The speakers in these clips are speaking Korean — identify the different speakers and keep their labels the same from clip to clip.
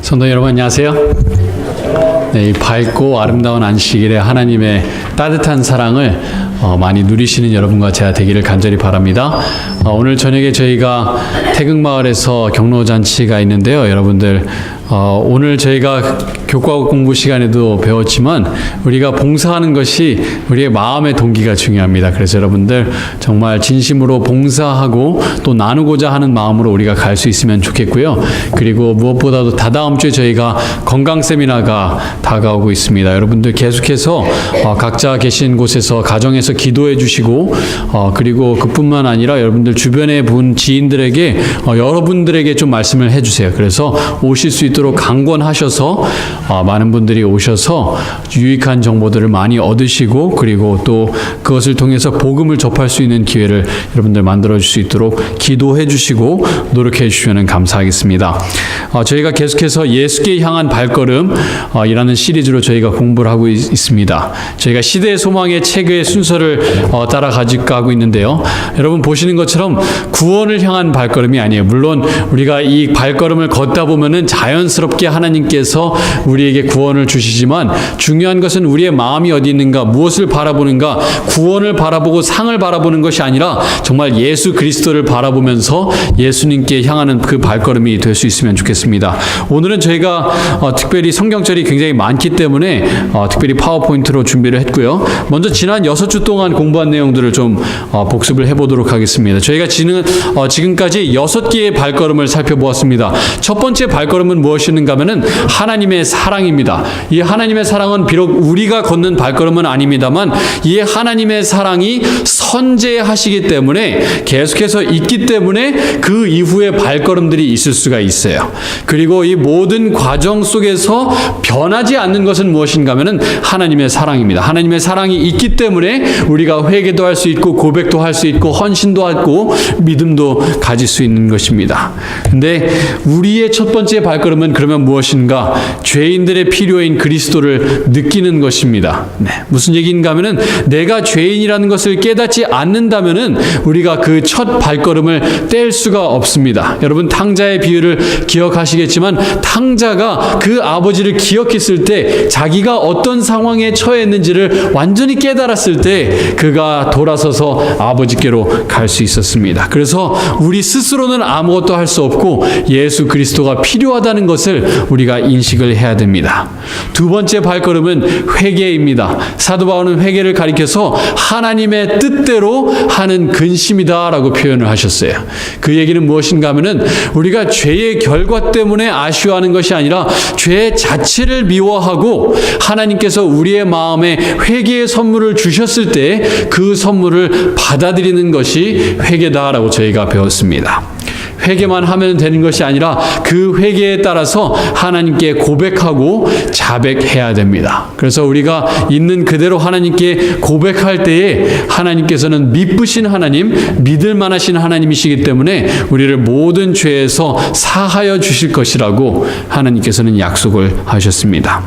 Speaker 1: 성도 여러분 안녕하세요. 네, 이 밝고 아름다운 안식일에 하나님의 따뜻한 사랑을 많이 누리시는 여러분과 제가 되기를 간절히 바랍니다. 오늘 저녁에 저희가 태극마을에서 경로잔치가 있는데요. 여러분들 오늘 저희가 교과 공부 시간에도 배웠지만 우리가 봉사하는 것이 우리의 마음의 동기가 중요합니다. 그래서 여러분들 정말 진심으로 봉사하고 또 나누고자 하는 마음으로 우리가 갈 수 있으면 좋겠고요. 그리고 무엇보다도 다다음 주에 저희가 건강 세미나가 다가오고 있습니다. 여러분들 계속해서 각자 계신 곳에서 가정에서 기도해 주시고 그리고 그뿐만 아니라 여러분들 주변에 본 지인들에게 여러분들에게 좀 말씀을 해주세요. 그래서 오실 수 있도록 강권하셔서 많은 분들이 오셔서 유익한 정보들을 많이 얻으시고 그리고 또 그것을 통해서 복음을 접할 수 있는 기회를 여러분들 만들어 줄 수 있도록 기도해 주시고 노력해 주시면 감사하겠습니다. 저희가 계속해서 예수께 향한 발걸음 이라는 시리즈로 저희가 공부를 하고 있습니다. 저희가 시대의 소망의 책의 순서를 따라 가지고 있는데요. 여러분 보시는 것처럼 구원을 향한 발걸음이 아니에요. 물론 우리가 이 발걸음을 걷다 보면은 자연스럽게 하나님께서 우리에게 구원을 주시지만 중요한 것은 우리의 마음이 어디 있는가, 무엇을 바라보는가, 구원을 바라보고 상을 바라보는 것이 아니라 정말 예수 그리스도를 바라보면서 예수님께 향하는 그 발걸음이 될 수 있으면 좋겠습니다. 오늘은 저희가 특별히 성경절이 굉장히 많기 때문에 특별히 파워포인트로 준비를 했고요. 먼저 지난 6주 동안 공부한 내용들을 좀 복습을 해보도록 하겠습니다. 저희가 지금까지 6개의 발걸음을 살펴보았습니다. 첫 번째 발걸음은 무엇이었는가 하면은 하나님의 사랑입니다. 이 하나님의 사랑은 비록 우리가 걷는 발걸음은 아닙니다만 이 하나님의 사랑이 선재하시기 때문에 계속해서 있기 때문에 그 이후에 발걸음들이 있을 수가 있어요. 그리고 이 모든 과정 속에서 변하지 않는 것은 무엇인가 하면은 하나님의 사랑입니다. 하나님의 사랑이 있기 때문에 우리가 회개도 할 수 있고 고백도 할 수 있고 헌신도 하고 믿음도 가질 수 있는 것입니다. 근데 우리의 첫 번째 발걸음은 그러면 무엇인가? 죄인들의 필요인 그리스도를 느끼는 것입니다. 네, 무슨 얘기인가 하면은 내가 죄인이라는 것을 깨닫지 않는다면은 우리가 그 첫 발걸음을 뗄 수가 없습니다. 여러분 탕자의 비유를 기억하시겠지만 탕자가 그 아버지를 기억했을 때 자기가 어떤 상황에 처했는지를 완전히 깨달았을 때 그가 돌아서서 아버지께로 갈 수 있었습니다. 그래서 우리 스스로는 아무것도 할 수 없고 예수 그리스도가 필요하다는 것을 우리가 인식을 해야 됩니다. 두 번째 발걸음은 회개입니다. 사도 바울은 회개를 가리켜서 하나님의 뜻대로 하는 근심이다라고 표현을 하셨어요. 그 얘기는 무엇인가 하면은 우리가 죄의 결과 때문에 아쉬워하는 것이 아니라 죄 자체를 미워하고 하나님께서 우리의 마음에 회개의 선물을 주셨을 때 그 선물을 받아들이는 것이 회개다라고 저희가 배웠습니다. 회개만 하면 되는 것이 아니라 그 회개에 따라서 하나님께 고백하고 자백해야 됩니다. 그래서 우리가 있는 그대로 하나님께 고백할 때에 하나님께서는 미쁘신 하나님, 믿을 만하신 하나님이시기 때문에 우리를 모든 죄에서 사하여 주실 것이라고 하나님께서는 약속을 하셨습니다.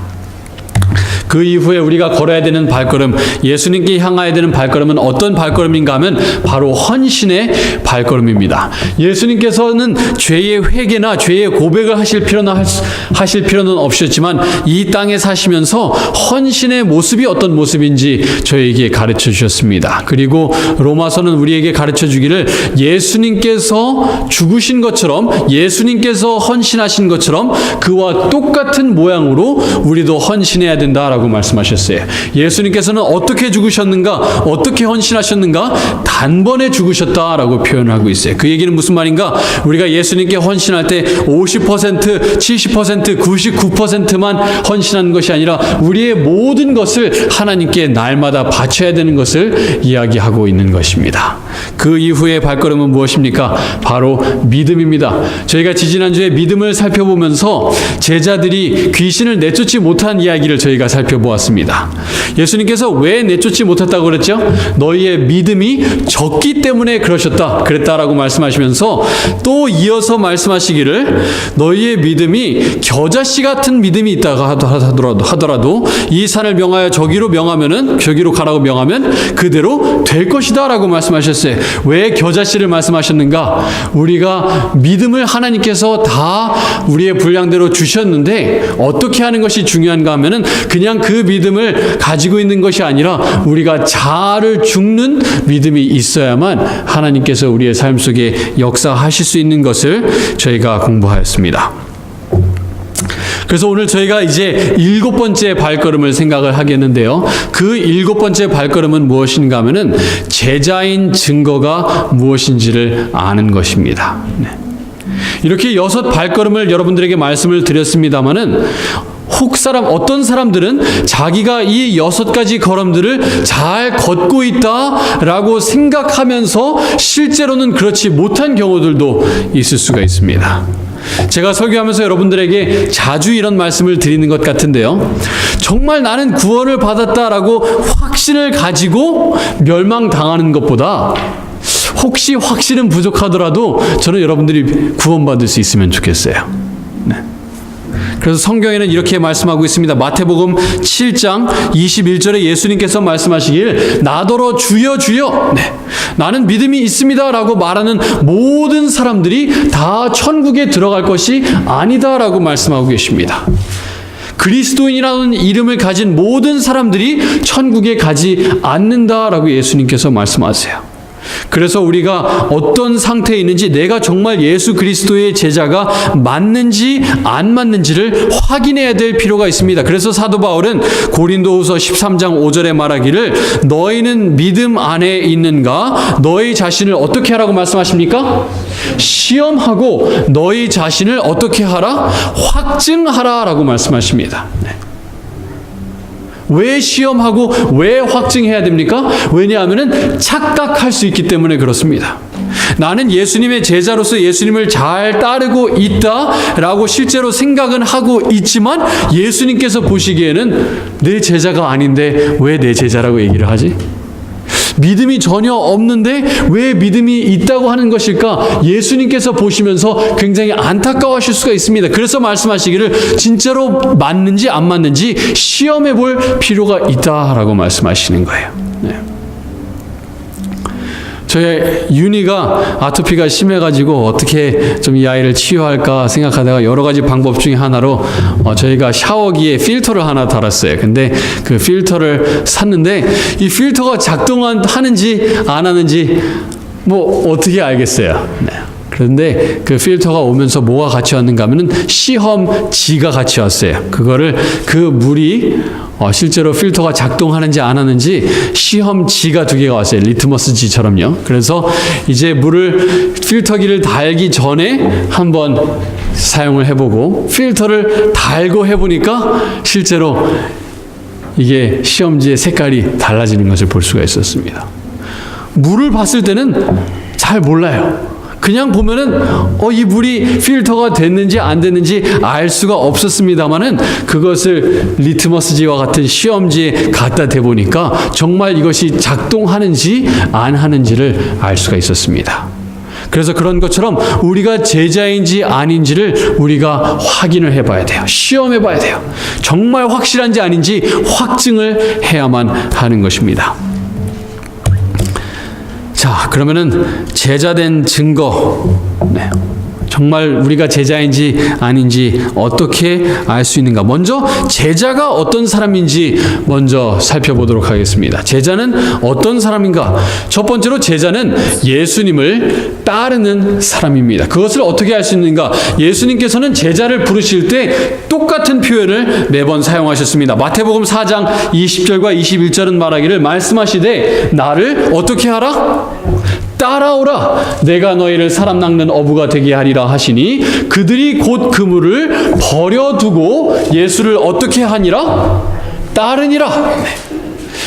Speaker 1: 그 이후에 우리가 걸어야 되는 발걸음, 예수님께 향해야 되는 발걸음은 어떤 발걸음인가 하면 바로 헌신의 발걸음입니다. 예수님께서는 죄의 회개나 죄의 고백을 하실 필요는 없으셨지만 이 땅에 사시면서 헌신의 모습이 어떤 모습인지 저에게 가르쳐 주셨습니다. 그리고 로마서는 우리에게 가르쳐 주기를 예수님께서 죽으신 것처럼 예수님께서 헌신하신 것처럼 그와 똑같은 모양으로 우리도 헌신해야 된다라고 말씀하셨어요. 예수님께서는 어떻게 죽으셨는가, 어떻게 헌신하셨는가, 단번에 죽으셨다라고 표현을 하고 있어요. 그 얘기는 무슨 말인가? 우리가 예수님께 헌신할 때 50%, 70%, 99%만 헌신하는 것이 아니라 우리의 모든 것을 하나님께 날마다 바쳐야 되는 것을 이야기하고 있는 것입니다. 그 이후의 발걸음은 무엇입니까? 바로 믿음입니다. 저희가 지지난주에 믿음을 살펴보면서 제자들이 귀신을 내쫓지 못한 이야기를 저희가 살펴보았습니다. 예수님께서 왜 내쫓지 못했다고 그랬죠? 너희의 믿음이 적기 때문에 그랬다라고 말씀하시면서 또 이어서 말씀하시기를 너희의 믿음이 겨자씨 같은 믿음이 있다고 하더라도 이 산을 명하여 저기로 가라고 명하면 그대로 될 것이다 라고 말씀하셨어요. 말씀하셨어요. 왜 겨자씨를 말씀하셨는가? 우리가 믿음을 하나님께서 다 우리의 분량대로 주셨는데 어떻게 하는 것이 중요한가 하면은 그냥 그 믿음을 가지고 있는 것이 아니라 우리가 자아를 죽는 믿음이 있어야만 하나님께서 우리의 삶 속에 역사하실 수 있는 것을 저희가 공부하였습니다. 그래서 오늘 저희가 이제 7번째 발걸음을 생각을 하겠는데요. 그 7번째 발걸음은 무엇인가 하면은 제자인 증거가 무엇인지를 아는 것입니다. 네. 이렇게 6 발걸음을 여러분들에게 말씀을 드렸습니다마는 어떤 사람들은 자기가 이 6가지 걸음들을 잘 걷고 있다라고 생각하면서 실제로는 그렇지 못한 경우들도 있을 수가 있습니다. 제가 설교하면서 여러분들에게 자주 이런 말씀을 드리는 것 같은데요. 정말 나는 구원을 받았다라고 확신을 가지고 멸망당하는 것보다 혹시 확신은 부족하더라도 저는 여러분들이 구원받을 수 있으면 좋겠어요. 네. 그래서 성경에는 이렇게 말씀하고 있습니다. 마태복음 7장 21절에 예수님께서 말씀하시길 나더러 주여 주여 네. 나는 믿음이 있습니다 라고 말하는 모든 사람들이 다 천국에 들어갈 것이 아니다 라고 말씀하고 계십니다. 그리스도인이라는 이름을 가진 모든 사람들이 천국에 가지 않는다라고 예수님께서 말씀하세요. 그래서 우리가 어떤 상태에 있는지, 내가 정말 예수 그리스도의 제자가 맞는지 안 맞는지를 확인해야 될 필요가 있습니다. 그래서 사도 바울은 고린도후서 13장 5절에 말하기를 너희는 믿음 안에 있는가? 너희 자신을 어떻게 하라고 말씀하십니까? 시험하고 너희 자신을 어떻게 하라? 확증하라 라고 말씀하십니다. 네. 왜 시험하고 왜 확증해야 됩니까? 왜냐하면 착각할 수 있기 때문에 그렇습니다. 나는 예수님의 제자로서 예수님을 잘 따르고 있다라고 실제로 생각은 하고 있지만 예수님께서 보시기에는 내 제자가 아닌데 왜 내 제자라고 얘기를 하지? 믿음이 전혀 없는데 왜 믿음이 있다고 하는 것일까? 예수님께서 보시면서 굉장히 안타까워하실 수가 있습니다. 그래서 말씀하시기를 진짜로 맞는지 안 맞는지 시험해 볼 필요가 있다라고 말씀하시는 거예요. 네. 저희 윤희가 아토피가 심해가지고 어떻게 좀 이 아이를 치유할까 생각하다가 여러 가지 방법 중에 하나로 저희가 샤워기에 필터를 하나 달았어요. 근데 그 필터를 샀는데 이 필터가 작동하는지 안 하는지 뭐 어떻게 알겠어요. 네. 그런데 그 필터가 오면서 뭐가 같이 왔는가 하면은 시험지가 같이 왔어요. 그거를 그 물이 실제로 필터가 작동하는지 안 하는지 시험지가 2개가 왔어요. 리트머스지처럼요. 그래서 이제 물을 필터기를 달기 전에 한번 사용을 해보고 필터를 달고 해보니까 실제로 이게 시험지의 색깔이 달라지는 것을 볼 수가 있었습니다. 물을 봤을 때는 잘 몰라요. 그냥 보면은 이 물이 필터가 됐는지 안 됐는지 알 수가 없었습니다만은 그것을 리트머스지와 같은 시험지에 갖다 대보니까 정말 이것이 작동하는지 안 하는지를 알 수가 있었습니다. 그래서 그런 것처럼 우리가 제자인지 아닌지를 우리가 확인을 해봐야 돼요. 시험해 봐야 돼요. 정말 확실한지 아닌지 확증을 해야만 하는 것입니다. 자, 그러면은 제자된 증거, 네. 정말 우리가 제자인지 아닌지 어떻게 알 수 있는가? 먼저 제자가 어떤 사람인지 먼저 살펴보도록 하겠습니다. 제자는 어떤 사람인가? 첫 번째로 제자는 예수님을 따르는 사람입니다. 그것을 어떻게 알 수 있는가? 예수님께서는 제자를 부르실 때 똑같은 표현을 매번 사용하셨습니다. 마태복음 4장 20절과 21절은 말하기를 말씀하시되 나를 어떻게 하라? 따라오라. 내가 너희를 사람 낚는 어부가 되게 하리라 하시니 그들이 곧 그물을 버려두고 예수를 어떻게 하니라? 따르니라.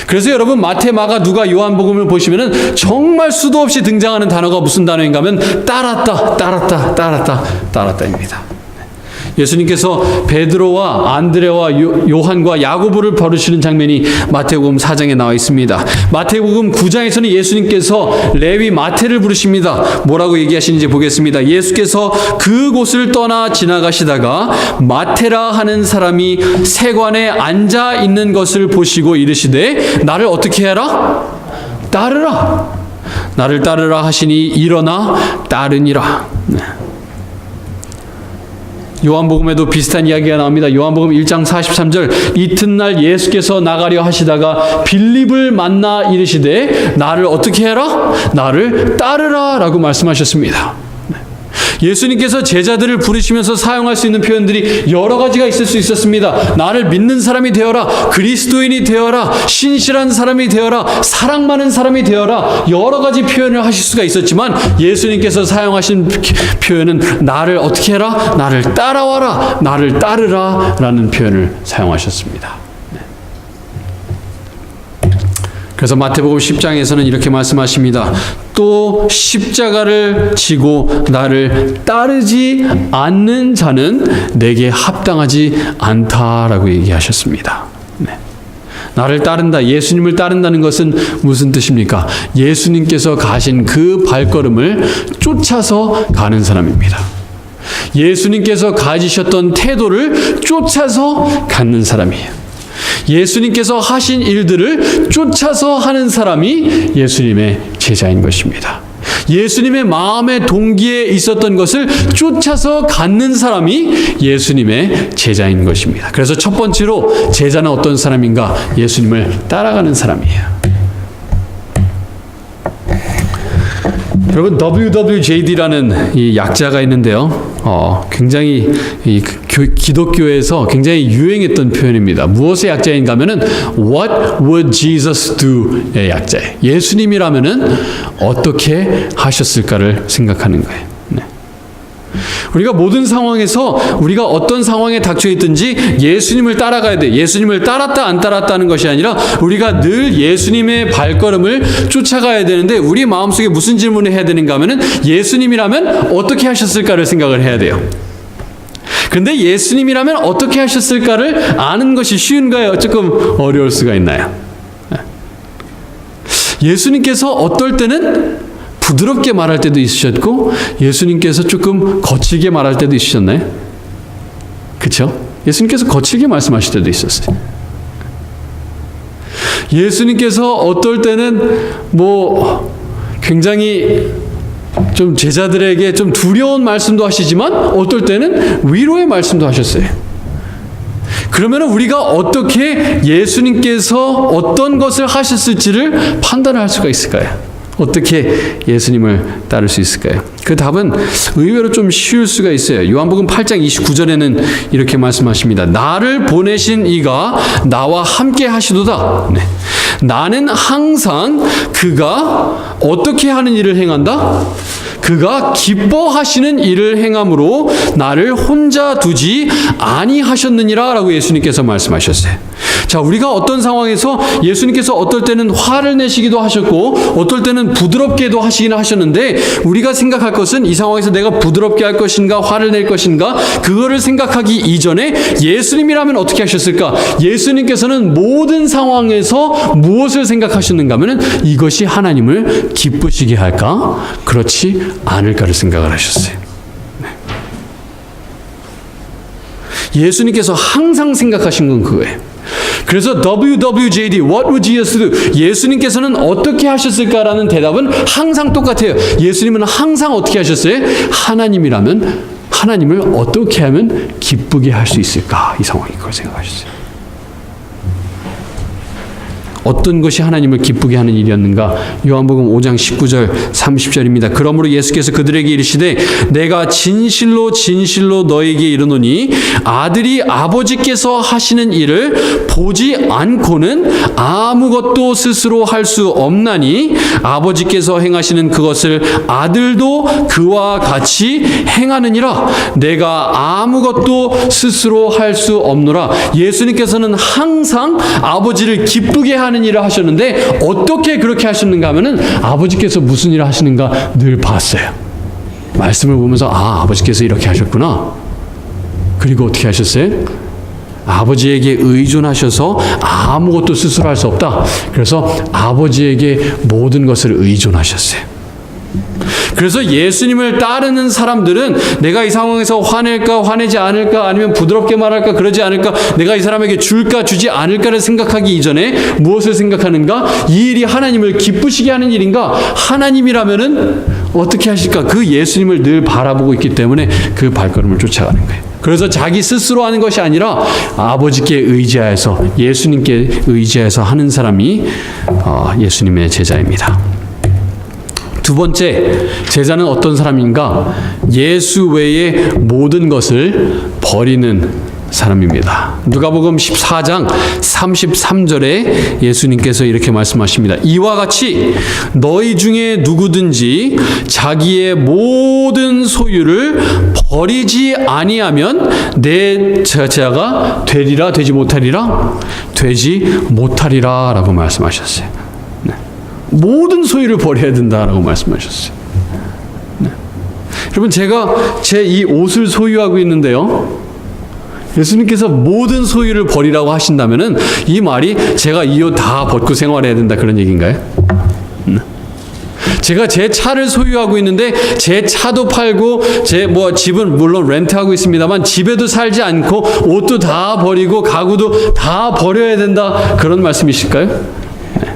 Speaker 1: 그래서 여러분 마태, 마가, 누가, 요한복음을 보시면은 정말 수도 없이 등장하는 단어가 무슨 단어인가 하면 따랐다, 따랐다, 따랐다, 따랐다입니다. 예수님께서 베드로와 안드레와 요한과 야고보를 부르시는 장면이 마태복음 4장에 나와 있습니다. 마태복음 9장에서는 예수님께서 레위 마태를 부르십니다. 뭐라고 얘기하시는지 보겠습니다. 예수께서 그곳을 떠나 지나가시다가 마태라 하는 사람이 세관에 앉아 있는 것을 보시고 이르시되 나를 어떻게 해라? 따르라. 나를 따르라 하시니 일어나 따르니라. 네. 요한복음에도 비슷한 이야기가 나옵니다. 요한복음 1장 43절 이튿날 예수께서 나가려 하시다가 빌립을 만나 이르시되 나를 어떻게 해라? 나를 따르라 라고 말씀하셨습니다. 예수님께서 제자들을 부르시면서 사용할 수 있는 표현들이 여러 가지가 있을 수 있었습니다. 나를 믿는 사람이 되어라, 그리스도인이 되어라, 신실한 사람이 되어라, 사랑 많은 사람이 되어라, 여러 가지 표현을 하실 수가 있었지만 예수님께서 사용하신 표현은 나를 어떻게 해라? 나를 따라와라, 나를 따르라 라는 표현을 사용하셨습니다. 그래서 마태복음 10장에서는 이렇게 말씀하십니다. 또 십자가를 지고 나를 따르지 않는 자는 내게 합당하지 않다라고 얘기하셨습니다. 네. 나를 따른다, 예수님을 따른다는 것은 무슨 뜻입니까? 예수님께서 가신 그 발걸음을 쫓아서 가는 사람입니다. 예수님께서 가지셨던 태도를 쫓아서 갖는 사람이에요. 예수님께서 하신 일들을 쫓아서 하는 사람이 예수님의 제자인 것입니다. 예수님의 마음의 동기에 있었던 것을 쫓아서 갖는 사람이 예수님의 제자인 것입니다. 그래서 첫 번째로 제자는 어떤 사람인가? 예수님을 따라가는 사람이에요. 여러분, WWJD라는 이 약자가 있는데요. 굉장히 이 기독교에서 굉장히 유행했던 표현입니다. 무엇의 약자인가 하면은 What would Jesus do의 약자예요. 예수님이라면은 어떻게 하셨을까를 생각하는 거예요. 네. 우리가 모든 상황에서 우리가 어떤 상황에 닥쳐 있든지 예수님을 따라가야 돼. 예수님을 따랐다 안 따랐다는 것이 아니라 우리가 늘 예수님의 발걸음을 쫓아가야 되는데 우리 마음속에 무슨 질문을 해야 되는가 하면은 예수님이라면 어떻게 하셨을까를 생각을 해야 돼요. 그런데 예수님이라면 어떻게 하셨을까를 아는 것이 쉬운가요? 조금 어려울 수가 있나요? 예수님께서 어떨 때는 부드럽게 말할 때도 있으셨고 예수님께서 조금 거칠게 말할 때도 있으셨나요? 그렇죠? 예수님께서 거칠게 말씀하실 때도 있었어요. 예수님께서 어떨 때는 굉장히 좀 제자들에게 좀 두려운 말씀도 하시지만 어떨 때는 위로의 말씀도 하셨어요. 그러면 우리가 어떻게 예수님께서 어떤 것을 하셨을지를 판단할 수가 있을까요? 어떻게 예수님을 따를 수 있을까요? 그 답은 의외로 좀 쉬울 수가 있어요. 요한복음 8장 29절에는 이렇게 말씀하십니다. 나를 보내신 이가 나와 함께 하시도다. 네. 나는 항상 그가 어떻게 하는 일을 행한다? 그가 기뻐하시는 일을 행함으로 나를 혼자 두지 아니하셨느니라 라고 예수님께서 말씀하셨어요. 자, 우리가 어떤 상황에서 예수님께서 어떨 때는 화를 내시기도 하셨고 어떨 때는 부드럽게도 하시긴 하셨는데 우리가 생각할 것은 이 상황에서 내가 부드럽게 할 것인가 화를 낼 것인가 그거를 생각하기 이전에 예수님이라면 어떻게 하셨을까? 예수님께서는 모든 상황에서 무엇을 생각하셨는가 하면 이것이 하나님을 기쁘시게 할까? 그렇지 않을까를 생각을 하셨어요. 네. 예수님께서 항상 생각하신 건 그거예요. 그래서 WWJD, What would Jesus do? 예수님께서는 어떻게 하셨을까라는 대답은 항상 똑같아요. 예수님은 항상 어떻게 하셨어요? 하나님이라면 하나님을 어떻게 하면 기쁘게 할 수 있을까? 이 상황인 걸 생각하셨어요. 어떤 것이 하나님을 기쁘게 하는 일이었는가? 요한복음 5장 19절 30절입니다. 그러므로 예수께서 그들에게 이르시되 내가 진실로 진실로 너에게 이르노니 아들이 아버지께서 하시는 일을 보지 않고는 아무것도 스스로 할 수 없나니 아버지께서 행하시는 그것을 아들도 그와 같이 행하느니라. 내가 아무것도 스스로 할 수 없노라. 예수님께서는 항상 아버지를 기쁘게 하는 일을 하셨는데 어떻게 그렇게 하셨는가 하면은 아버지께서 무슨 일을 하시는가 늘 봤어요. 말씀을 보면서 아버지께서 이렇게 하셨구나. 그리고 어떻게 하셨어요? 아버지에게 의존하셔서 아무것도 스스로 할 수 없다. 그래서 아버지에게 모든 것을 의존하셨어요. 그래서 예수님을 따르는 사람들은 내가 이 상황에서 화낼까, 화내지 않을까, 아니면 부드럽게 말할까, 그러지 않을까, 내가 이 사람에게 줄까, 주지 않을까를 생각하기 이전에 무엇을 생각하는가? 이 일이 하나님을 기쁘시게 하는 일인가? 하나님이라면은 어떻게 하실까? 그 예수님을 늘 바라보고 있기 때문에 그 발걸음을 쫓아가는 거예요. 그래서 자기 스스로 하는 것이 아니라 아버지께 의지하여서, 예수님께 의지해서 하는 사람이 예수님의 제자입니다. 두 번째, 제자는 어떤 사람인가? 예수 외의 모든 것을 버리는 사람입니다. 누가복음 14장 33절에 예수님께서 이렇게 말씀하십니다. 이와 같이 너희 중에 누구든지 자기의 모든 소유를 버리지 아니하면 내 제자가 되리라, 되지 못하리라? 되지 못하리라 라고 말씀하셨어요. 네. 모든 소유를 버려야 된다라고 말씀하셨어요. 네. 여러분, 제가 제 이 옷을 소유하고 있는데요, 예수님께서 모든 소유를 버리라고 하신다면은 이 말이 제가 이 옷 다 벗고 생활해야 된다 그런 얘기인가요? 제가 제 차를 소유하고 있는데 제 차도 팔고 제 집은 물론 렌트하고 있습니다만 집에도 살지 않고 옷도 다 버리고 가구도 다 버려야 된다 그런 말씀이실까요? 네.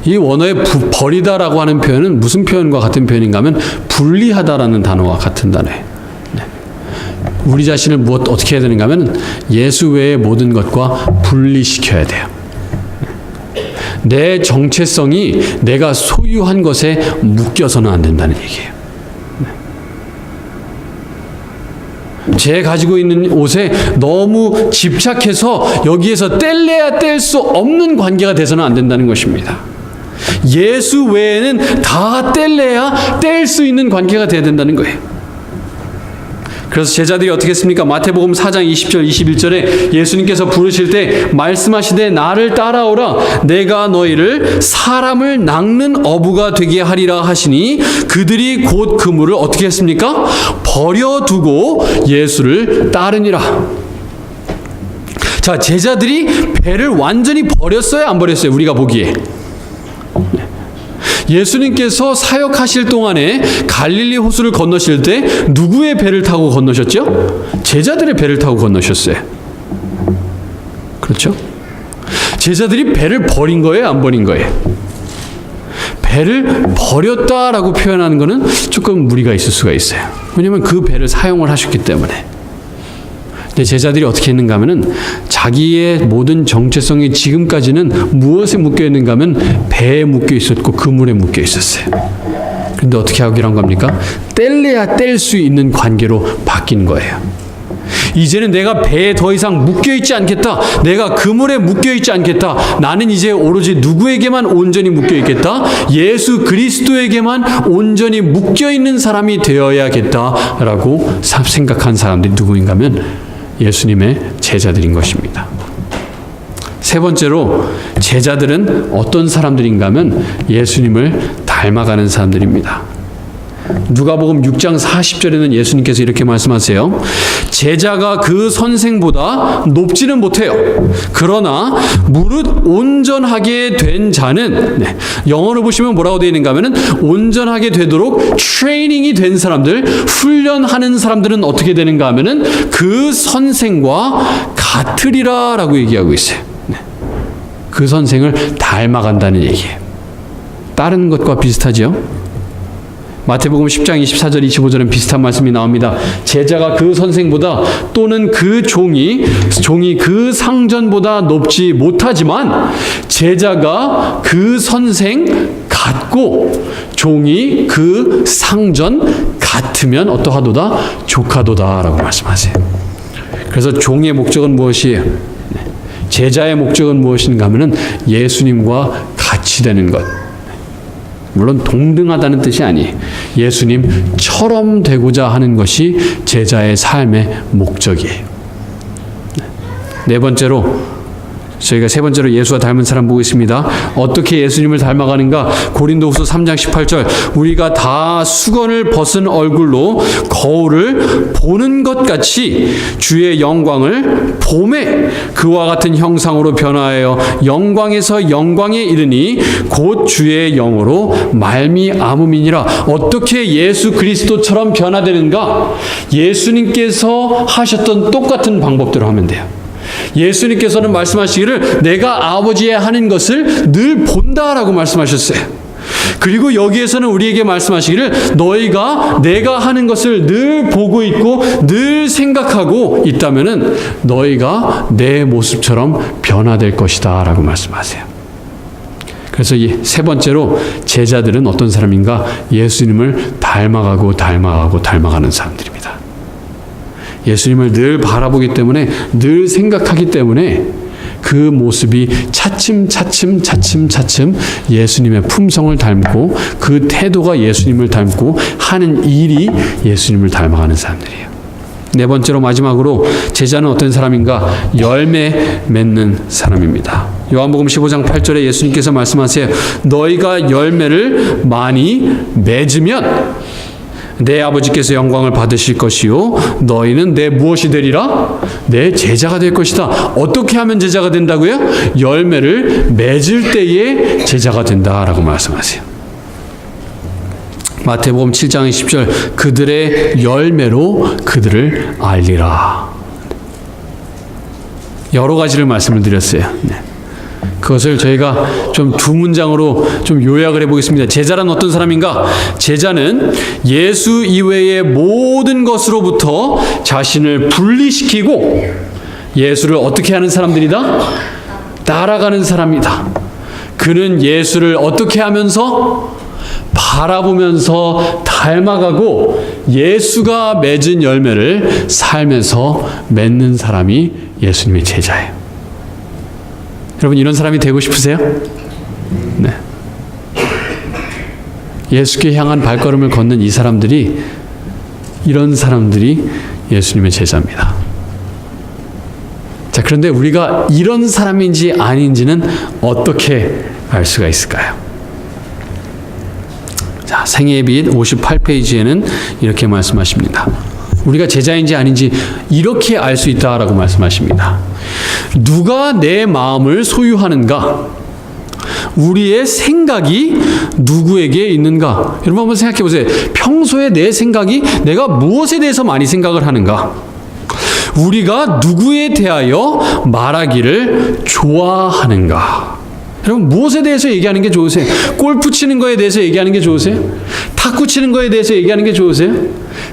Speaker 1: 이 원어의 버리다라고 하는 표현은 무슨 표현과 같은 표현인가 하면 분리하다라는 단어와 같은 단어예요. 우리 자신을 어떻게 해야 되는가 하면 예수 외의 모든 것과 분리시켜야 돼요. 내 정체성이 내가 소유한 것에 묶여서는 안 된다는 얘기예요. 제 가지고 있는 옷에 너무 집착해서 여기에서 뗄래야 뗄 수 없는 관계가 돼서는 안 된다는 것입니다. 예수 외에는 다 뗄래야 뗄 수 있는 관계가 돼야 된다는 거예요. 그래서 제자들이 어떻게 했습니까? 마태복음 4장 20절 21절에 예수님께서 부르실 때 말씀하시되 나를 따라오라, 내가 너희를 사람을 낚는 어부가 되게 하리라 하시니 그들이 곧 그물을 어떻게 했습니까? 버려두고 예수를 따르니라. 자, 제자들이 배를 완전히 버렸어요, 안 버렸어요? 우리가 보기에. 예수님께서 사역하실 동안에 갈릴리 호수를 건너실 때 누구의 배를 타고 건너셨죠? 제자들의 배를 타고 건너셨어요. 그렇죠? 제자들이 배를 버린 거예요, 안 버린 거예요? 배를 버렸다라고 표현하는 것은 조금 무리가 있을 수가 있어요. 왜냐하면 그 배를 사용을 하셨기 때문에. 근데 제자들이 어떻게 했는가 하면은 자기의 모든 정체성이 지금까지는 무엇에 묶여 있는가 하면 배에 묶여 있었고 그물에 묶여 있었어요. 그런데 어떻게 하기로 한 겁니까? 뗄래야 뗄 수 있는 관계로 바뀐 거예요. 이제는 내가 배에 더 이상 묶여 있지 않겠다. 내가 그물에 묶여 있지 않겠다. 나는 이제 오로지 누구에게만 온전히 묶여 있겠다. 예수 그리스도에게만 온전히 묶여 있는 사람이 되어야겠다라고 생각한 사람들이 누구인가 하면 예수님의 제자들인 것입니다. 세 번째로 제자들은 어떤 사람들인가 하면 예수님을 닮아가는 사람들입니다. 누가복음 6장 40절에는 예수님께서 이렇게 말씀하세요. 제자가 그 선생보다 높지는 못해요. 그러나 무릇 온전하게 된 자는, 영어로 보시면 뭐라고 되어 있는가 하면 온전하게 되도록 트레이닝이 된 사람들, 훈련하는 사람들은 어떻게 되는가 하면 그 선생과 같으리라 라고 얘기하고 있어요. 그 선생을 닮아간다는 얘기예요. 다른 것과 비슷하죠? 마태복음 10장 24절 25절은 비슷한 말씀이 나옵니다. 제자가 그 선생보다 또는 그 종이 그 상전보다 높지 못하지만 제자가 그 선생 같고 종이 그 상전 같으면 어떠하도다? 족하도다 라고 말씀하세요. 그래서 종의 목적은 무엇이에요? 제자의 목적은 무엇인가 하면 예수님과 같이 되는 것. 물론 동등하다는 뜻이 아니에요. 예수님처럼 되고자 하는 것이 제자의 삶의 목적이에요. 네 번째로 저희가 세 번째로 예수와 닮은 사람 보겠습니다. 어떻게 예수님을 닮아가는가? 고린도후서 3장 18절 우리가 다 수건을 벗은 얼굴로 거울을 보는 것 같이 주의 영광을 봄에 그와 같은 형상으로 변화하여 영광에서 영광에 이르니 곧 주의 영으로 말미암음이니라. 어떻게 예수 그리스도처럼 변화되는가? 예수님께서 하셨던 똑같은 방법대로 하면 돼요. 예수님께서는 말씀하시기를 내가 아버지의 하는 것을 늘 본다라고 말씀하셨어요. 그리고 여기에서는 우리에게 말씀하시기를 너희가 내가 하는 것을 늘 보고 있고 늘 생각하고 있다면은 너희가 내 모습처럼 변화될 것이다 라고 말씀하세요. 그래서 이 세 번째로 제자들은 어떤 사람인가? 예수님을 닮아가는 사람들입니다. 예수님을 늘 바라보기 때문에 늘 생각하기 때문에 그 모습이 차츰 예수님의 품성을 닮고 그 태도가 예수님을 닮고 하는 일이 예수님을 닮아가는 사람들이에요. 네 번째로 마지막으로 제자는 어떤 사람인가? 열매 맺는 사람입니다. 요한복음 15장 8절에 예수님께서 말씀하세요. 너희가 열매를 많이 맺으면 내 아버지께서 영광을 받으실 것이요 너희는 내 무엇이 되리라? 내 제자가 될 것이다. 어떻게 하면 제자가 된다고요? 열매를 맺을 때에 제자가 된다라고 말씀하세요. 마태복음 7장 20절 그들의 열매로 그들을 알리라. 여러 가지를 말씀을 드렸어요. 네. 그것을 저희가 좀 두 문장으로 좀 요약을 해보겠습니다. 제자란 어떤 사람인가? 제자는 예수 이외의 모든 것으로부터 자신을 분리시키고 예수를 어떻게 하는 사람들이다? 따라가는 사람이다. 그는 예수를 어떻게 하면서? 바라보면서 닮아가고 예수가 맺은 열매를 삶에서 맺는 사람이 예수님의 제자예요. 여러분 이런 사람이 되고 싶으세요? 네. 예수께 향한 발걸음을 걷는 이 사람들이 이런 사람들이 예수님의 제자입니다. 자, 그런데 우리가 이런 사람인지 아닌지는 어떻게 알 수가 있을까요? 자, 생애의 빛 58페이지에는 이렇게 말씀하십니다. 우리가 제자인지 아닌지 이렇게 알 수 있다라고 말씀하십니다. 누가 내 마음을 소유하는가? 우리의 생각이 누구에게 있는가? 여러분 한번 생각해 보세요. 평소에 내 생각이 내가 무엇에 대해서 많이 생각을 하는가? 우리가 누구에 대하여 말하기를 좋아하는가? 여러분 무엇에 대해서 얘기하는 게 좋으세요? 골프 치는 거에 대해서 얘기하는 게 좋으세요? 탁구 치는 거에 대해서 얘기하는 게 좋으세요?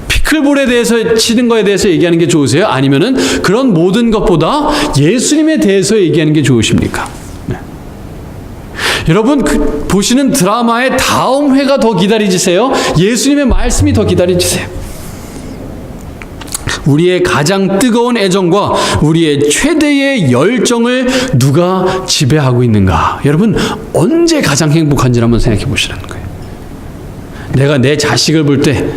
Speaker 1: 피클볼에 대해서 치는 거에 대해서 얘기하는 게 좋으세요? 아니면은 그런 모든 것보다 예수님에 대해서 얘기하는 게 좋으십니까? 네. 여러분 보시는 드라마의 다음 회가 더 기다리세요? 예수님의 말씀이 더 기다리세요? 우리의 가장 뜨거운 애정과 우리의 최대의 열정을 누가 지배하고 있는가? 여러분 언제 가장 행복한지 한번 생각해 보시라는 거예요. 내가 내 자식을 볼 때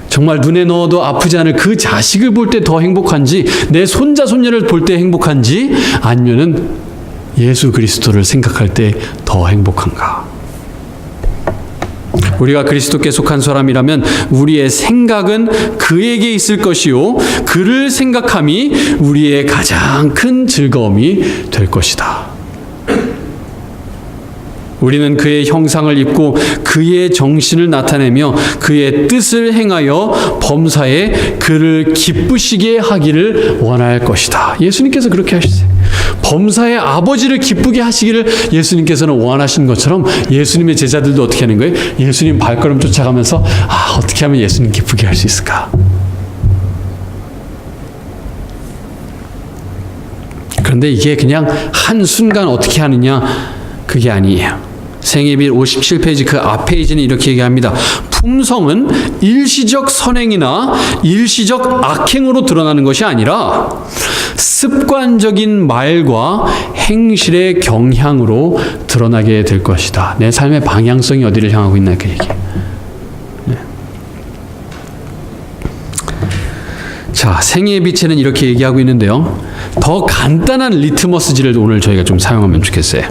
Speaker 1: 정말 눈에 넣어도 아프지 않을 그 자식을 볼 때 더 행복한지, 내 손자 손녀를 볼 때 행복한지, 아니면은 예수 그리스도를 생각할 때 더 행복한가? 우리가 그리스도께 속한 사람이라면 우리의 생각은 그에게 있을 것이요 그를 생각함이 우리의 가장 큰 즐거움이 될 것이다. 우리는 그의 형상을 입고 그의 정신을 나타내며 그의 뜻을 행하여 범사에 그를 기쁘시게 하기를 원할 것이다. 예수님께서 그렇게 하셨어요. 범사에 아버지를 기쁘게 하시기를 예수님께서는 원하신 것처럼 예수님의 제자들도 어떻게 하는 거예요? 예수님 발걸음 쫓아가면서 어떻게 하면 예수님 기쁘게 할 수 있을까? 그런데 이게 그냥 한순간 어떻게 하느냐 그게 아니에요. 생애빛 57페이지 그 앞 페이지는 이렇게 얘기합니다. 품성은 일시적 선행이나 일시적 악행으로 드러나는 것이 아니라 습관적인 말과 행실의 경향으로 드러나게 될 것이다. 내 삶의 방향성이 어디를 향하고 있나 그 얘기예요. 네. 자, 생애의 빛에는 이렇게 얘기하고 있는데요. 더 간단한 리트머스지를 오늘 저희가 좀 사용하면 좋겠어요.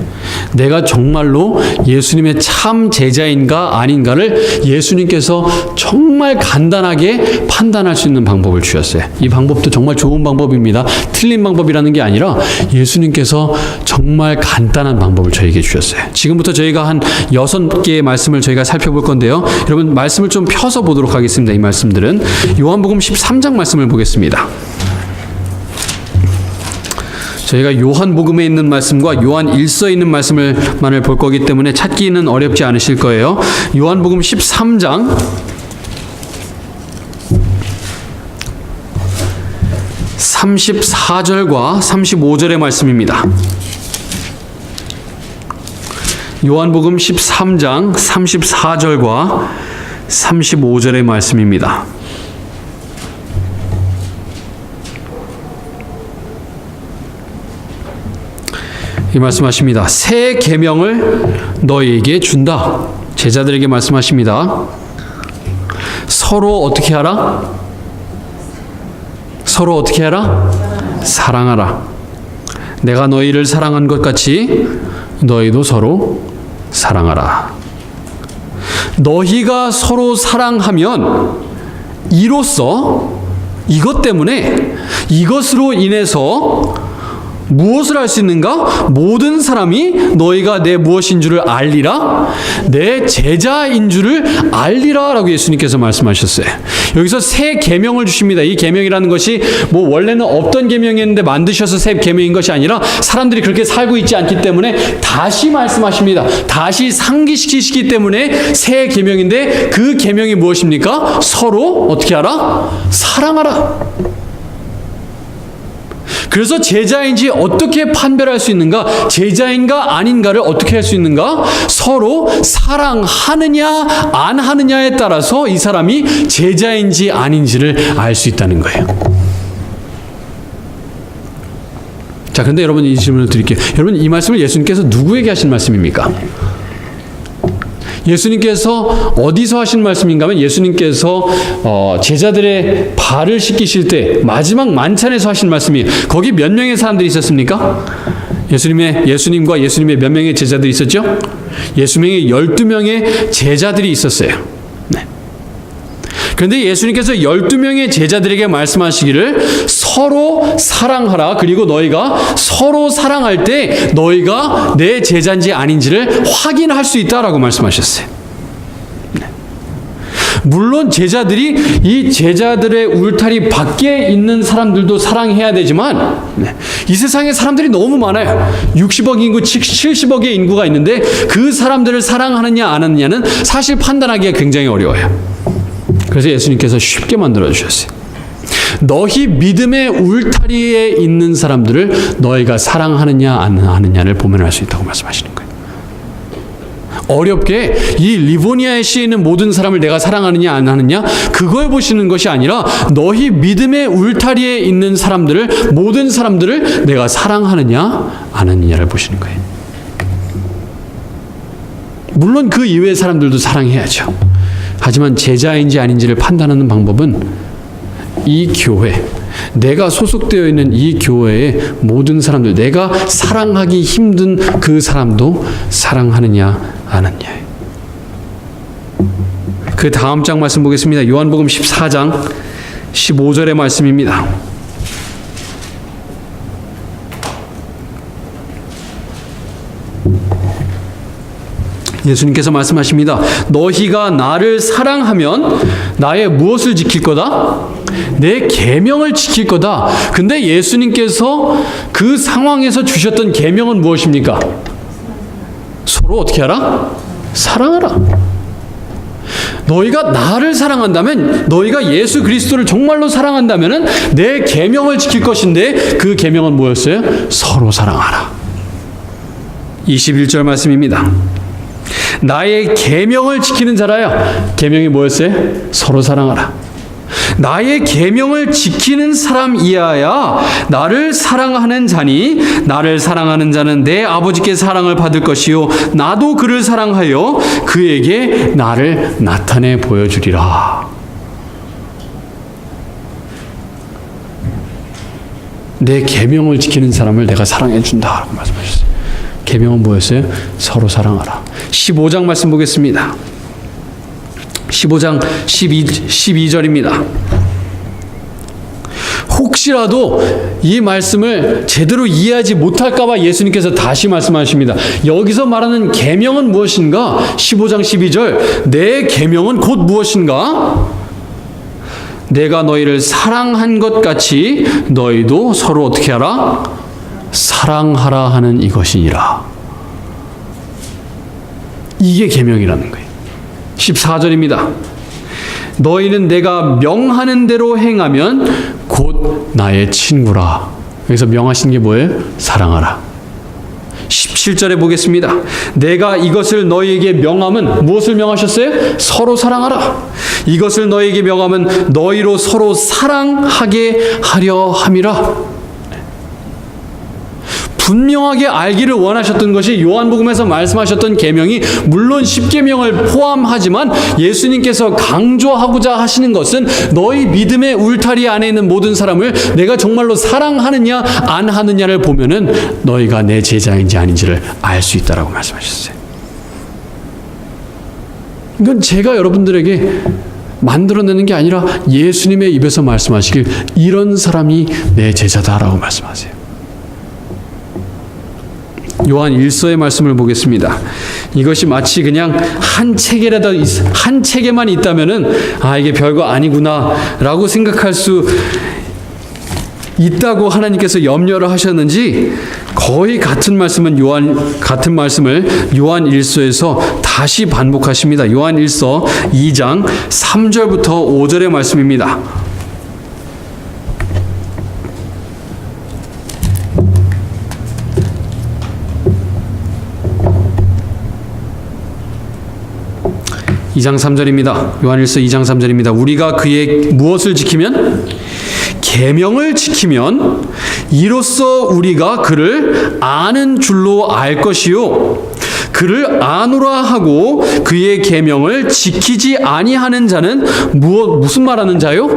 Speaker 1: 내가 정말로 예수님의 참 제자인가 아닌가를 예수님께서 정말 간단하게 판단할 수 있는 방법을 주셨어요. 이 방법도 정말 좋은 방법입니다. 틀린 방법이라는 게 아니라 예수님께서 정말 간단한 방법을 저에게 주셨어요. 지금부터 저희가 한 6개의 말씀을 저희가 살펴볼 건데요. 여러분 말씀을 좀 펴서 보도록 하겠습니다. 이 말씀들은 요한복음 13장 말씀을 보겠습니다. 저희가 요한복음에 있는 말씀과 요한 1서에 있는 말씀을만을 볼 거기 때문에 찾기는 어렵지 않으실 거예요. 요한복음 13장 34절과 35절의 말씀입니다. 요한복음 13장 34절과 35절의 말씀입니다. 이 말씀하십니다. 새 계명을 너희에게 준다. 제자들에게 말씀하십니다. 서로 어떻게 하라? 서로 어떻게 하라? 사랑하라. 내가 너희를 사랑한 것 같이 너희도 서로 사랑하라. 너희가 서로 사랑하면 이로써 이것 때문에 이것으로 인해서 무엇을 할 수 있는가? 모든 사람이 너희가 내 무엇인 줄을 알리라? 내 제자인 줄을 알리라 라고 예수님께서 말씀하셨어요. 여기서 새 계명을 주십니다. 이 계명이라는 것이 뭐 원래는 없던 계명이었는데 만드셔서 새 계명인 것이 아니라 사람들이 그렇게 살고 있지 않기 때문에 다시 말씀하십니다. 다시 상기시키시기 때문에 새 계명인데 그 계명이 무엇입니까? 서로 어떻게 하라? 사랑하라. 그래서 제자인지 어떻게 판별할 수 있는가? 제자인가 아닌가를 어떻게 할 수 있는가? 서로 사랑하느냐 안 하느냐에 따라서 이 사람이 제자인지 아닌지를 알 수 있다는 거예요. 자, 그런데 여러분 이 질문을 드릴게요. 여러분 이 말씀을 예수님께서 누구에게 하신 말씀입니까? 예수님께서 어디서 하신 말씀인가 하면 예수님께서 제자들의 발을 씻기실 때 마지막 만찬에서 하신 말씀이에요. 거기 몇 명의 사람들이 있었습니까? 예수님과 예수님의 몇 명의 제자들이 있었죠? 예수님의 12명의 제자들이 있었어요. 네. 그런데 예수님께서 12명의 제자들에게 말씀하시기를 서로 사랑하라. 그리고 너희가 서로 사랑할 때 너희가 내 제자인지 아닌지를 확인할 수 있다라고 말씀하셨어요. 네. 물론 제자들이 이 제자들의 울타리 밖에 있는 사람들도 사랑해야 되지만 이 세상에 사람들이 너무 많아요. 60억 인구, 70억의 인구가 있는데 그 사람들을 사랑하느냐 안 하느냐는 사실 판단하기가 굉장히 어려워요. 그래서 예수님께서 쉽게 만들어 주셨어요. 너희 믿음의 울타리에 있는 사람들을 너희가 사랑하느냐 안 하느냐를 보면할 수 있다고 말씀하시는 거예요. 어렵게 이 리보니아에 시에 있는 모든 사람을 내가 사랑하느냐 안 하느냐 그걸 보시는 것이 아니라 너희 믿음의 울타리에 있는 사람들을 모든 사람들을 내가 사랑하느냐 안 하느냐를 보시는 거예요. 물론 그 이외의 사람들도 사랑해야죠. 하지만 제자인지 아닌지를 판단하는 방법은 이 교회, 내가 소속되어 있는 이 교회의 모든 사람들, 내가 사랑하기 힘든 그 사람도 사랑하느냐 안 하느냐. 그 다음 장 말씀 보겠습니다. 요한복음 14장 15절의 말씀입니다. 예수님께서 말씀하십니다. 너희가 나를 사랑하면 나의 무엇을 지킬 거다? 내 계명을 지킬 거다. 근데 예수님께서 그 상황에서 주셨던 계명은 무엇입니까? 서로 어떻게 하라? 사랑하라. 너희가 나를 사랑한다면, 너희가 예수 그리스도를 정말로 사랑한다면 내 계명을 지킬 것인데 그 계명은 뭐였어요? 서로 사랑하라. 21절 말씀입니다. 나의 계명을 지키는 자라야. 계명이 뭐였어요? 서로 사랑하라. 나의 계명을 지키는 사람이야야 나를 사랑하는 자니 나를 사랑하는 자는 내 아버지께 사랑을 받을 것이요 나도 그를 사랑하여 그에게 나를 나타내 보여주리라. 내 계명을 지키는 사람을 내가 사랑해 준다라고 말씀하셨어요. 계명은 뭐였어요? 서로 사랑하라. 15장 말씀 보겠습니다. 15장 12절입니다. 혹시라도 이 말씀을 제대로 이해하지 못할까 봐 예수님께서 다시 말씀하십니다. 여기서 말하는 계명은 무엇인가? 15장 12절. 내 계명은 곧 무엇인가? 내가 너희를 사랑한 것 같이 너희도 서로 어떻게 하라? 사랑하라 하는 이것이니라. 이게 계명이라는 거예요. 14절입니다. 너희는 내가 명하는 대로 행하면 곧 나의 친구라. 여기서 명하신 게 뭐예요? 사랑하라. 17절에 보겠습니다. 내가 이것을 너희에게 명함은 무엇을 명하셨어요? 서로 사랑하라. 이것을 너희에게 명함은 너희로 서로 사랑하게 하려 함이라. 분명하게 알기를 원하셨던 것이 요한복음에서 말씀하셨던 계명이 물론 10계명을 포함하지만 예수님께서 강조하고자 하시는 것은 너희 믿음의 울타리 안에 있는 모든 사람을 내가 정말로 사랑하느냐 안 하느냐를 보면은 너희가 내 제자인지 아닌지를 알 수 있다라고 말씀하셨어요. 이건 제가 여러분들에게 만들어내는 게 아니라 예수님의 입에서 말씀하시길 이런 사람이 내 제자다라고 말씀하세요. 요한 1서의 말씀을 보겠습니다. 이것이 마치 그냥 한 책에만 있다면은 이게 별거 아니구나라고 생각할 수 있다고 하나님께서 염려를 하셨는지 거의 같은 말씀을 요한 1서에서 다시 반복하십니다. 요한 1서 2장 3절부터 5절의 말씀입니다. 요한일서 2장 3절입니다. 우리가 그의 무엇을 지키면? 계명을 지키면 이로써 우리가 그를 아는 줄로 알 것이요 그를 아노라 하고 그의 계명을 지키지 아니하는 자는 무슨 말하는 자요?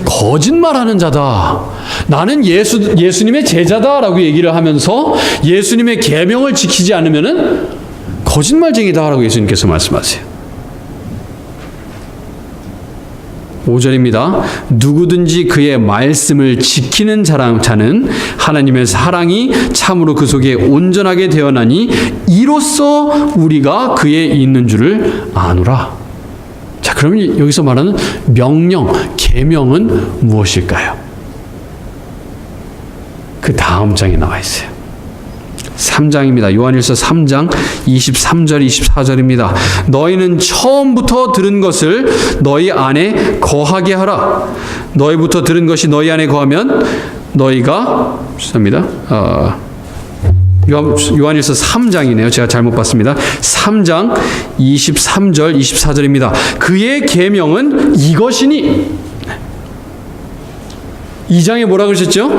Speaker 1: 거짓말하는 자다. 나는 예수님의 제자다라고 얘기를 하면서 예수님의 계명을 지키지 않으면은 거짓말쟁이다라고 예수님께서 말씀하세요. 5절입니다. 누구든지 그의 말씀을 지키는 자는 하나님의 사랑이 참으로 그 속에 온전하게 되어나니 이로써 우리가 그에 있는 줄을 아노라. 자, 그러면 여기서 말하는 명령, 계명은 무엇일까요? 그 다음 장에 나와 있어요. 3장입니다. 요한일서 3장 23절 24절입니다. 너희는 처음부터 들은 것을 너희 안에 거하게 하라. 너희부터 들은 것이 너희 안에 거하면 너희가 요한일서 3장이네요. 제가 잘못 봤습니다. 3장 23절 24절입니다. 그의 계명은 이것이니 2장에 뭐라 그러셨죠?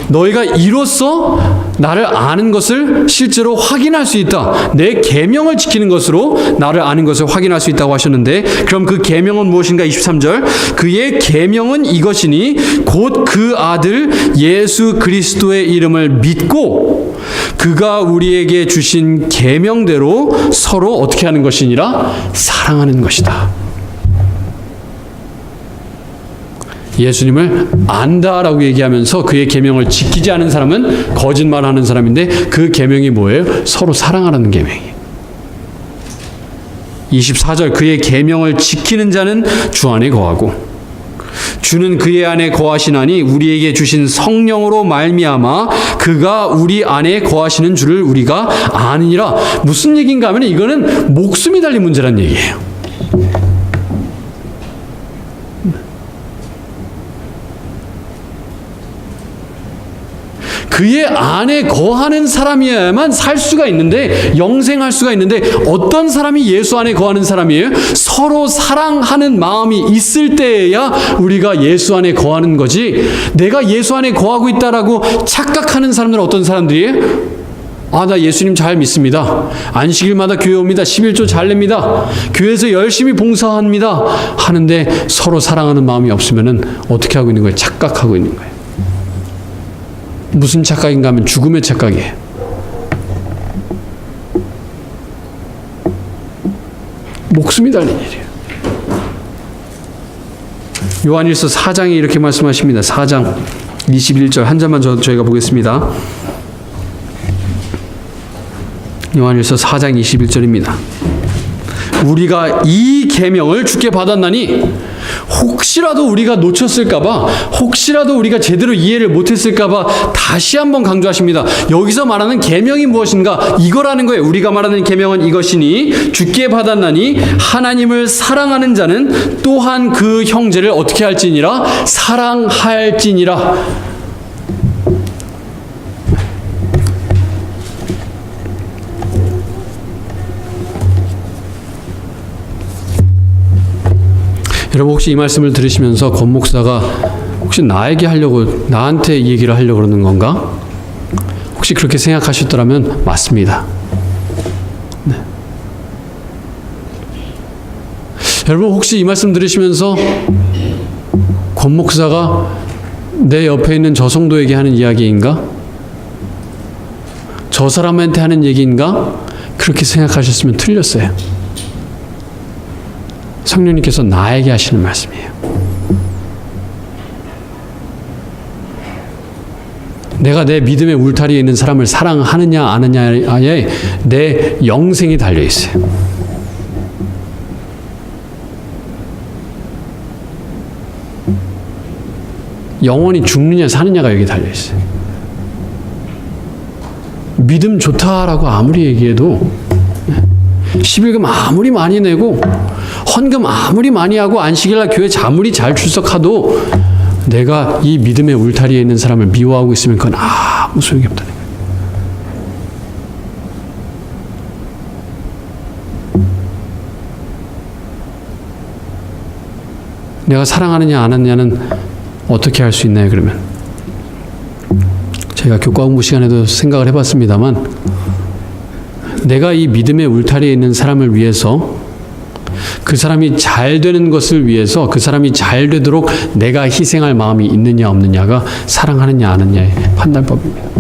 Speaker 1: 너희가 이로써 나를 아는 것을 실제로 확인할 수 있다. 내 계명을 지키는 것으로 나를 아는 것을 확인할 수 있다고 하셨는데 그럼 그 계명은 무엇인가? 23절 그의 계명은 이것이니 곧 그 아들 예수 그리스도의 이름을 믿고 그가 우리에게 주신 계명대로 서로 어떻게 하는 것이니라? 사랑하는 것이다. 예수님을 안다라고 얘기하면서 그의 계명을 지키지 않은 사람은 거짓말하는 사람인데 그 계명이 뭐예요? 서로 사랑하라는 계명이에요. 24절 그의 계명을 지키는 자는 주 안에 거하고 주는 그의 안에 거하시나니 우리에게 주신 성령으로 말미암아 그가 우리 안에 거하시는 줄을 우리가 아느니라. 무슨 얘기인가 하면 이거는 목숨이 달린 문제란 얘기예요. 그의 안에 거하는 사람이야만 살 수가 있는데 영생할 수가 있는데 어떤 사람이 예수 안에 거하는 사람이에요? 서로 사랑하는 마음이 있을 때에야 우리가 예수 안에 거하는 거지. 내가 예수 안에 거하고 있다라고 착각하는 사람들은 어떤 사람들이에요? 나 예수님 잘 믿습니다. 안식일마다 교회 옵니다. 11조 잘 냅니다. 교회에서 열심히 봉사합니다. 하는데 서로 사랑하는 마음이 없으면은 어떻게 하고 있는 거예요? 착각하고 있는 거예요. 무슨 착각인가 하면 죽음의 착각이에요. 목숨이 달린 일이에요. 요한일서 4장에 이렇게 말씀하십니다. 4장 21절 한 절만 저희가 보겠습니다. 요한일서 4장 21절입니다. 우리가 이 계명을 주께 받았나니 혹시라도 우리가 놓쳤을까봐, 혹시라도 우리가 제대로 이해를 못했을까봐 다시 한번 강조하십니다. 여기서 말하는 계명이 무엇인가? 이거라는 거예요. 우리가 말하는 계명은 이것이니 주께 받았나니 하나님을 사랑하는 자는 또한 그 형제를 어떻게 할지니라? 사랑할지니라. 여러분 혹시 이 말씀을 들으시면서 권 목사가 혹시 나에게 하려고, 나한테 이 얘기를 하려고 그러는 건가? 혹시 그렇게 생각하셨더라면 맞습니다. 네. 여러분 혹시 이 말씀 들으시면서 권 목사가 내 옆에 있는 저 성도에게 하는 이야기인가? 저 사람한테 하는 얘기인가? 그렇게 생각하셨으면 틀렸어요. 성령님께서 나에게 하시는 말씀이에요. 내가 내 믿음의 울타리에 있는 사람을 사랑하느냐 안 하느냐에 내 영생이 달려있어요. 영원히 죽느냐 사느냐가 여기 달려있어요. 믿음 좋다라고 아무리 얘기해도, 11금 아무리 많이 내고 헌금 아무리 많이 하고 안식일날 교회 아무리 잘 출석하도 내가 이 믿음의 울타리에 있는 사람을 미워하고 있으면 그건 아무 소용이 없다는 거예요. 내가 사랑하느냐 안 하느냐는 어떻게 할 수 있나요? 그러면 제가 교과 공부 시간에도 생각을 해봤습니다만, 내가 이 믿음의 울타리에 있는 사람을 위해서, 그 사람이 잘 되는 것을 위해서, 그 사람이 잘 되도록 내가 희생할 마음이 있느냐 없느냐가 사랑하느냐 안 하느냐의 판단법입니다.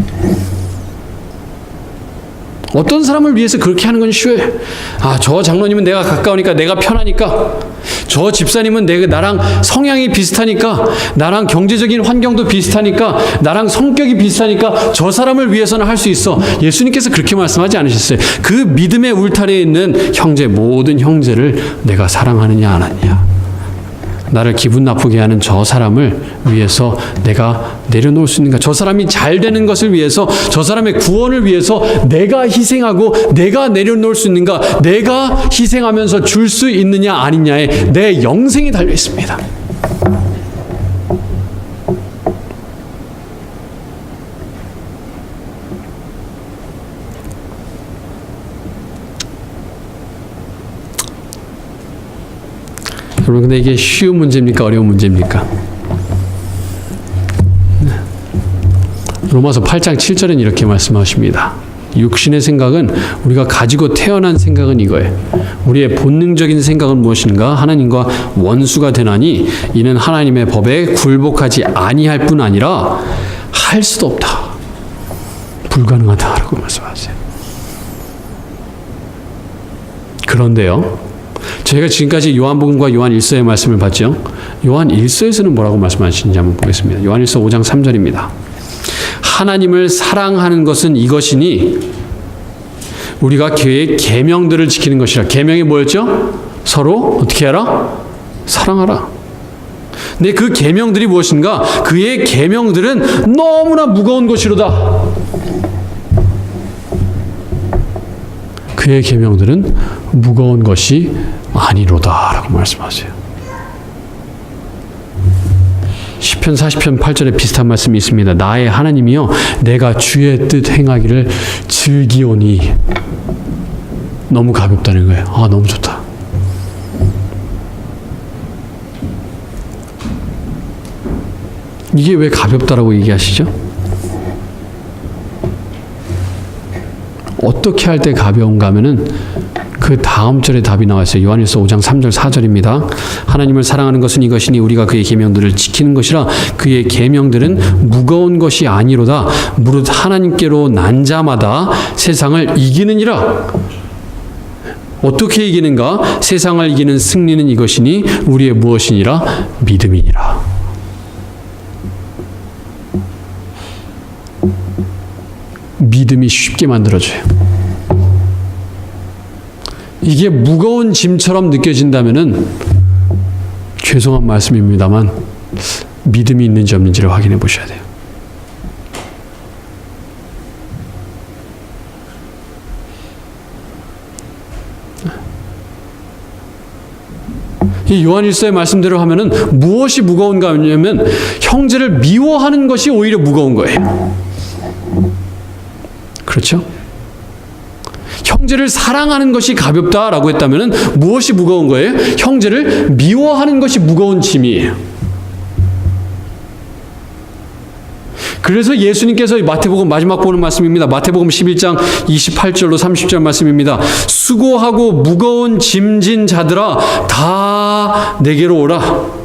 Speaker 1: 어떤 사람을 위해서 그렇게 하는 건 쉬워요. 아, 저 장로님은 내가 가까우니까, 내가 편하니까, 저 집사님은 나랑 성향이 비슷하니까, 나랑 경제적인 환경도 비슷하니까, 나랑 성격이 비슷하니까 저 사람을 위해서는 할 수 있어. 예수님께서 그렇게 말씀하지 않으셨어요. 그 믿음의 울타리에 있는 형제, 모든 형제를 내가 사랑하느냐 안 하느냐, 나를 기분 나쁘게 하는 저 사람을 위해서 내가 내려놓을 수 있는가, 저 사람이 잘 되는 것을 위해서, 저 사람의 구원을 위해서 내가 희생하고 내가 내려놓을 수 있는가, 내가 희생하면서 줄 수 있느냐 아니냐에 내 영생이 달려 있습니다. 여러분, 근데 이게 쉬운 문제입니까? 어려운 문제입니까? 로마서 8장 7절은 이렇게 말씀하십니다. 육신의 생각은, 우리가 가지고 태어난 생각은 이거예요. 우리의 본능적인 생각은 무엇인가? 하나님과 원수가 되나니 이는 하나님의 법에 굴복하지 아니할 뿐 아니라 할 수도 없다. 불가능하다라고 말씀하세요. 그런데요, 저희가 지금까지 요한복음과 요한일서의 말씀을 봤죠. 요한일서에서는 뭐라고 말씀하시는지 한번 보겠습니다. 요한일서 5장 3절입니다. 하나님을 사랑하는 것은 이것이니 우리가 그의 계명들을 지키는 것이라. 계명이 뭐였죠? 서로 어떻게 하라? 사랑하라. 근데 그 계명들이 무엇인가? 그의 계명들은 너무나 무거운 것이로다. 그의 계명들은 무거운 것이 아니로다라고 말씀하세요. 시편 40편 8절에 비슷한 말씀이 있습니다. 나의 하나님이여, 내가 주의 뜻 행하기를 즐기오니. 너무 가볍다는 거예요. 아, 너무 좋다. 이게 왜 가볍다라고 얘기하시죠? 어떻게 할 때 가벼운가 하면은 그 다음 절에 답이 나와 있어요. 요한일서 5장 3절 4절입니다. 하나님을 사랑하는 것은 이것이니 우리가 그의 계명들을 지키는 것이라. 그의 계명들은 무거운 것이 아니로다. 무릇 하나님께로 난 자마다 세상을 이기느니라. 어떻게 이기는가? 세상을 이기는 승리는 이것이니 우리의 무엇이니라? 믿음이니라. 믿음이 쉽게 만들어져요. 이게 무거운 짐처럼 느껴진다면은 죄송한 말씀입니다만 믿음이 있는지 없는지를 확인해 보셔야 돼요. 이 요한일서의 말씀대로 하면은 무엇이 무거운가 하냐면 형제를 미워하는 것이 오히려 무거운 거예요. 그렇죠? 형제를 사랑하는 것이 가볍다라고 했다면은 무엇이 무거운 거예요? 형제를 미워하는 것이 무거운 짐이에요. 그래서 예수님께서 마태복음 마지막 보는 말씀입니다. 마태복음 11장 28절로 30절 말씀입니다. 수고하고 무거운 짐진 자들아 다 내게로 오라.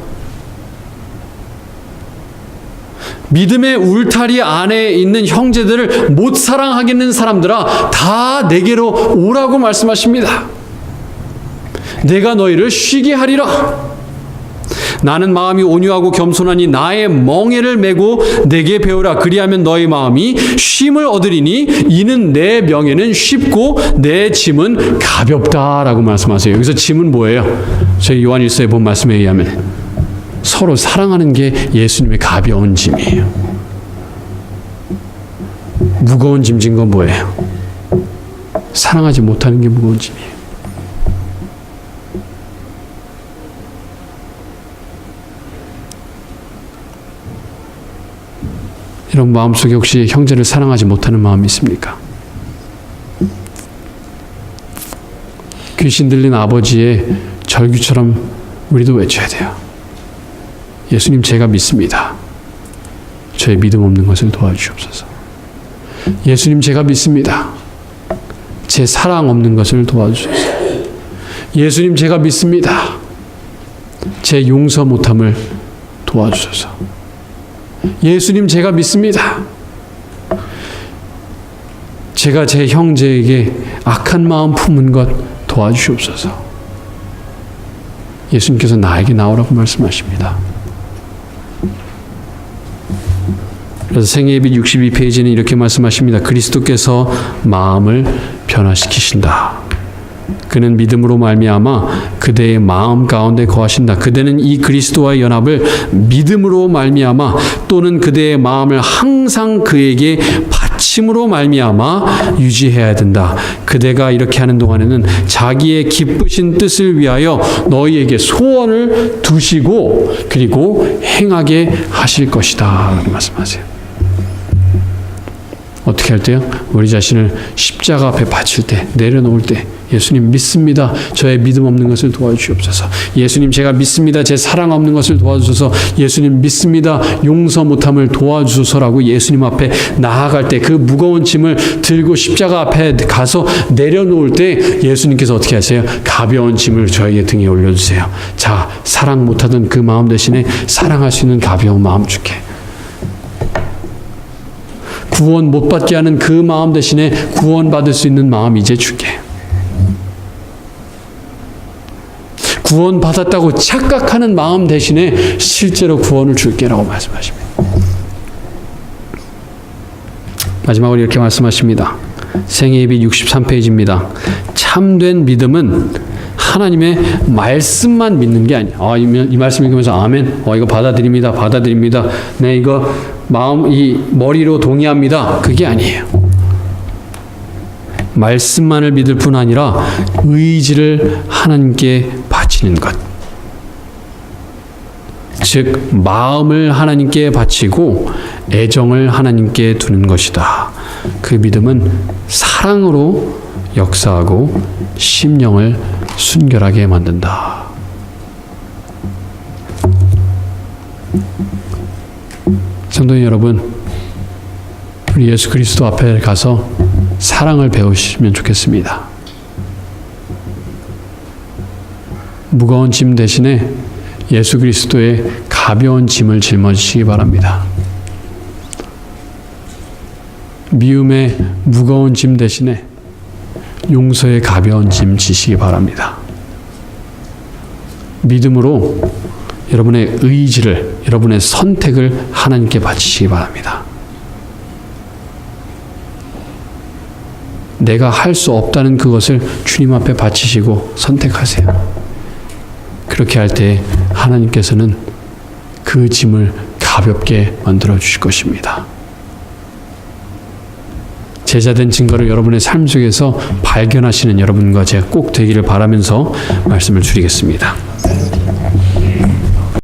Speaker 1: 믿음의 울타리 안에 있는 형제들을 못 사랑하겠는 사람들아 다 내게로 오라고 말씀하십니다. 내가 너희를 쉬게 하리라. 나는 마음이 온유하고 겸손하니 나의 멍에를 메고 내게 배우라. 그리하면 너희 마음이 쉼을 얻으리니 이는 내 명예는 쉽고 내 짐은 가볍다라고 말씀하세요. 여기서 짐은 뭐예요? 저희 요한일서에 본 말씀에 의하면 서로 사랑하는 게 예수님의 가벼운 짐이에요. 무거운 짐진 건 뭐예요? 사랑하지 못하는 게 무거운 짐이에요. 여러분 마음속에 혹시 형제를 사랑하지 못하는 마음이 있습니까? 귀신 들린 아버지의 절규처럼 우리도 외쳐야 돼요. 예수님 제가 믿습니다. 저의 믿음 없는 것을 도와주시옵소서. 예수님 제가 믿습니다. 제 사랑 없는 것을 도와주소서. 예수님 제가 믿습니다. 제 용서 못함을 도와주소서. 예수님 제가 믿습니다. 제가 제 형제에게 악한 마음 품은 것 도와주시옵소서. 예수님께서 나에게 나오라고 말씀하십니다. 그래서 생애예비 62페이지는 이렇게 말씀하십니다. 그리스도께서 마음을 변화시키신다. 그는 믿음으로 말미암아 그대의 마음 가운데 거하신다. 그대는 이 그리스도와의 연합을 믿음으로 말미암아 또는 그대의 마음을 항상 그에게 바침으로 말미암아 유지해야 된다. 그대가 이렇게 하는 동안에는 자기의 기쁘신 뜻을 위하여 너희에게 소원을 두시고 그리고 행하게 하실 것이다. 라고 말씀하세요. 어떻게 할 때요? 우리 자신을 십자가 앞에 바칠 때, 내려놓을 때 예수님 믿습니다. 저의 믿음 없는 것을 도와주시옵소서. 예수님 제가 믿습니다. 제 사랑 없는 것을 도와주소서. 예수님 믿습니다. 용서 못함을 도와주소서라고 예수님 앞에 나아갈 때 그 무거운 짐을 들고 십자가 앞에 가서 내려놓을 때 예수님께서 어떻게 하세요? 가벼운 짐을 저에게 등에 올려주세요. 자, 사랑 못하던 그 마음 대신에 사랑할 수 있는 가벼운 마음 줄게. 구원 못 받게 하는 그 마음 대신에 구원 받을 수 있는 마음 이제 줄게. 구원 받았다고 착각하는 마음 대신에 실제로 구원을 줄게라고 말씀하십니다. 마지막으로 이렇게 말씀하십니다. 생애예비 63페이지입니다. 참된 믿음은 하나님의 말씀만 믿는 게 아니에요. 이 말씀 읽으면서 아멘. 이거 받아들입니다. 받아들입니다. 네, 이거 머리로 동의합니다. 그게 아니에요. 말씀만을 믿을 뿐 아니라 의지를 하나님께 바치는 것. 즉 마음을 하나님께 바치고 애정을 하나님께 두는 것이다. 그 믿음은 사랑으로 역사하고 심령을 순결하게 만든다. 성도님 여러분, 우리 예수 그리스도 앞에 가서 사랑을 배우시면 좋겠습니다. 무거운 짐 대신에 예수 그리스도의 가벼운 짐을 짊어지시기 바랍니다. 미움의 무거운 짐 대신에 용서의 가벼운 짐 지시기 바랍니다. 믿음으로 여러분의 의지를, 여러분의 선택을 하나님께 바치시기 바랍니다. 내가 할 수 없다는 그것을 주님 앞에 바치시고 선택하세요. 그렇게 할 때 하나님께서는 그 짐을 가볍게 만들어 주실 것입니다. 제자된 증거를 여러분의 삶 속에서 발견하시는 여러분과 제가 꼭 되기를 바라면서 말씀을 드리겠습니다.